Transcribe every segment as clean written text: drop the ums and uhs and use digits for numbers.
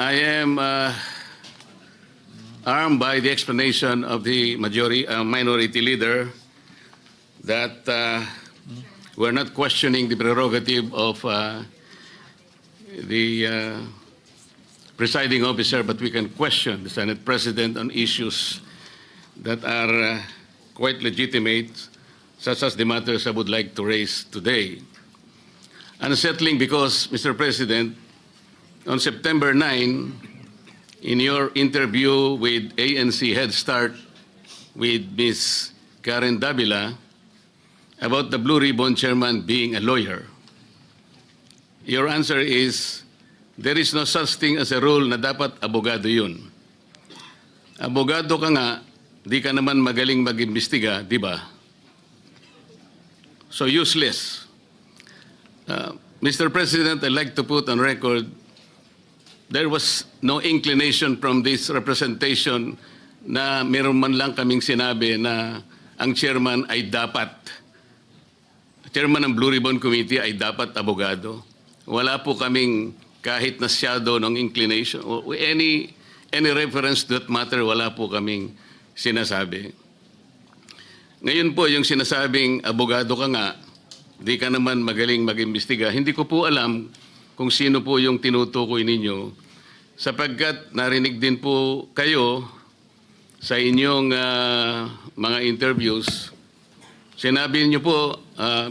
I am armed by the explanation of the minority leader that we're not questioning the prerogative of the presiding officer, but we can question the Senate President on issues that are quite legitimate, such as the matters I would like to raise today. Unsettling because, Mr. President, on September 9, in your interview with ANC Head Start with Ms. Karen Davila about the Blue Ribbon Chairman being a lawyer, your answer is, there is no such thing as a rule na dapat abogado yun. Abogado ka nga, di ka naman magaling mag-imbestiga, di ba? So useless. Mr. President, I'd like to put on record, there was no inclination from this representation na meron man lang kaming sinabi na ang chairman ay dapat, chairman ng Blue Ribbon Committee ay dapat abogado. Wala po kaming kahit na shadow ng inclination or any reference to that matter, wala po kaming sinasabi. Ngayon po, yung sinasabing abogado ka nga, di ka naman magaling mag-imbestiga, hindi ko po alam kung sino po yung tinutukoy ninyo, sapagkat narinig din po kayo sa inyong mga interviews. Sinabi niyo po,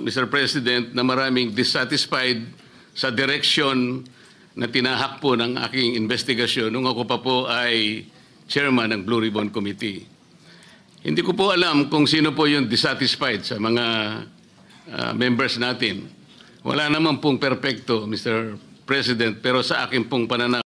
Mr. President, na maraming dissatisfied sa direction na tinahak po ng aking investigasyon nung ako pa po ay chairman ng Blue Ribbon Committee. Hindi ko po alam kung sino po yung dissatisfied sa mga members natin. Wala naman pong perpekto, Mr. President, pero sa akin pong pananaw,